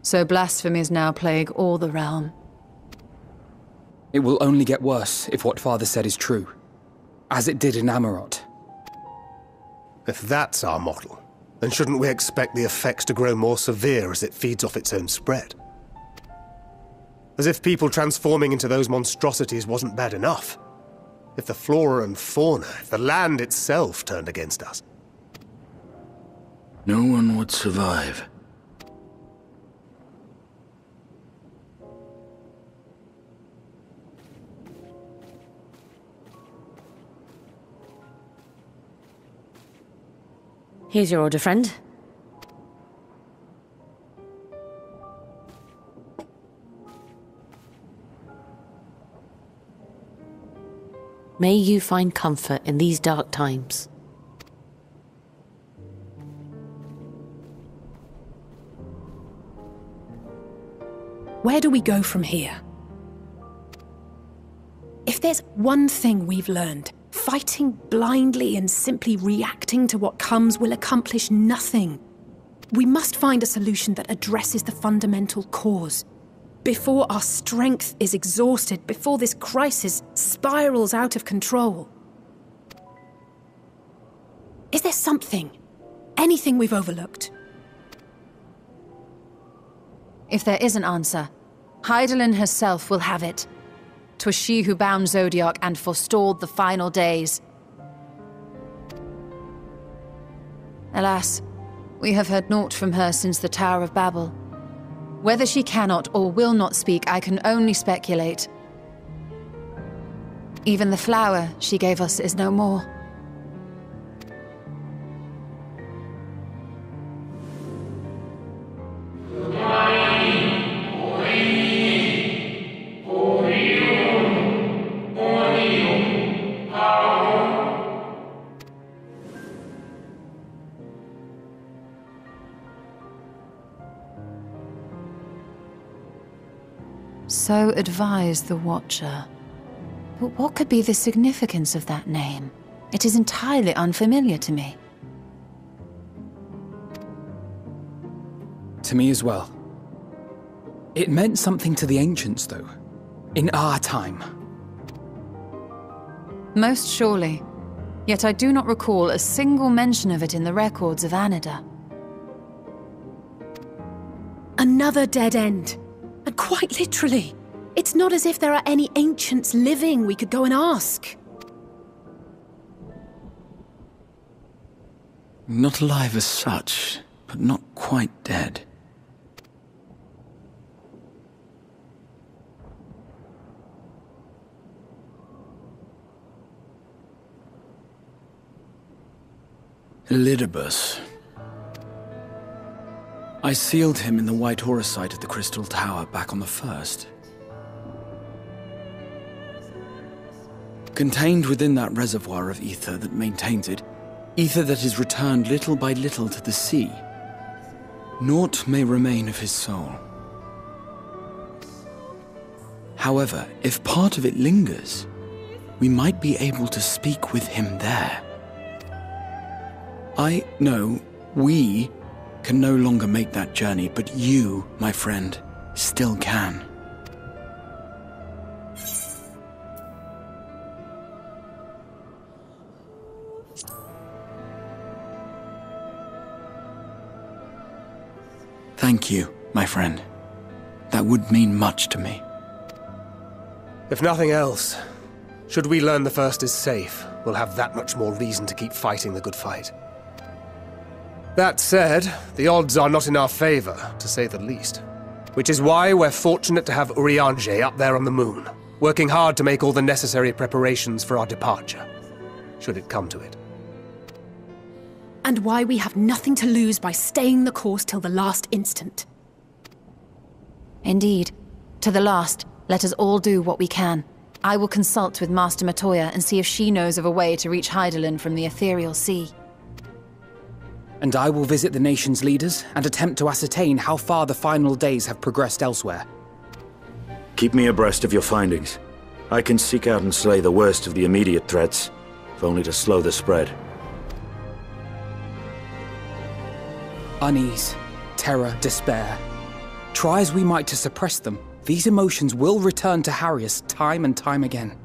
So blasphemies now plague all the realm. It will only get worse if what Father said is true, as it did in Amarot. If that's our model, then shouldn't we expect the effects to grow more severe as it feeds off its own spread? As if people transforming into those monstrosities wasn't bad enough. If the flora and fauna, if the land itself turned against us. No one would survive. Here's your order, friend. May you find comfort in these dark times. Where do we go from here? If there's one thing we've learned, fighting blindly and simply reacting to what comes will accomplish nothing. We must find a solution that addresses the fundamental cause. Before our strength is exhausted, before this crisis spirals out of control. Is there something, anything we've overlooked? If there is an answer, Hydaelyn herself will have it. 'Twas she who bound Zodiac and forestalled the final days. Alas, we have heard naught from her since the Tower of Babel. Whether she cannot or will not speak, I can only speculate. Even the flower she gave us is no more. So advised the Watcher. But what could be the significance of that name? It is entirely unfamiliar to me. To me as well. It meant something to the ancients, though. In our time. Most surely. Yet I do not recall a single mention of it in the records of Anida. Another dead end. And quite literally. It's not as if there are any ancients living we could go and ask. Not alive as such, but not quite dead. Elidibus. I sealed him in the White Horus site at the Crystal Tower back on the 1st. Contained within that reservoir of ether that maintains it, ether that is returned little by little to the sea, naught may remain of his soul. However, if part of it lingers, we might be able to speak with him there. I know we can no longer make that journey, but you, my friend, still can. Thank you, my friend. That would mean much to me. If nothing else, should we learn the First is safe, we'll have that much more reason to keep fighting the good fight. That said, the odds are not in our favor, to say the least. Which is why we're fortunate to have Urianger up there on the moon, working hard to make all the necessary preparations for our departure, should it come to it. And why we have nothing to lose by staying the course till the last instant. Indeed. To the last, let us all do what we can. I will consult with Master Matoya and see if she knows of a way to reach Hydaelyn from the ethereal sea. And I will visit the nation's leaders and attempt to ascertain how far the final days have progressed elsewhere. Keep me abreast of your findings. I can seek out and slay the worst of the immediate threats, if only to slow the spread. Unease, terror, despair. Try as we might to suppress them, these emotions will return to harry us time and time again.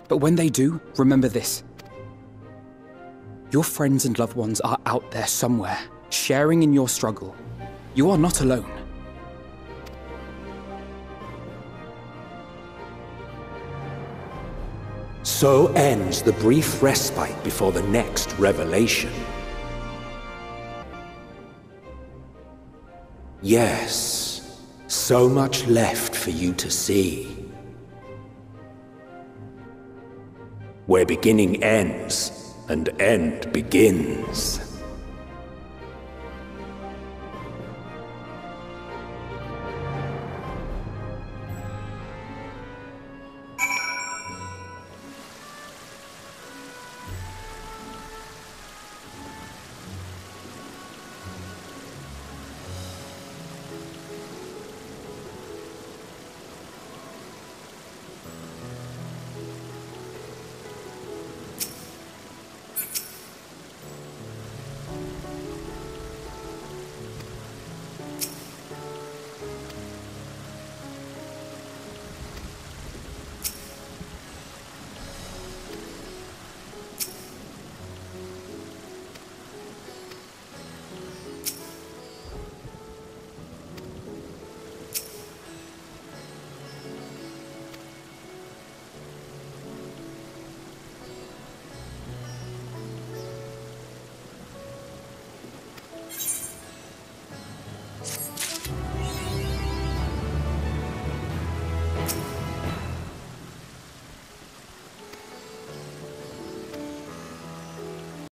But when they do, remember this. Your friends and loved ones are out there somewhere, sharing in your struggle. You are not alone. So ends the brief respite before the next revelation. Yes, so much left for you to see. Where beginning ends and end begins.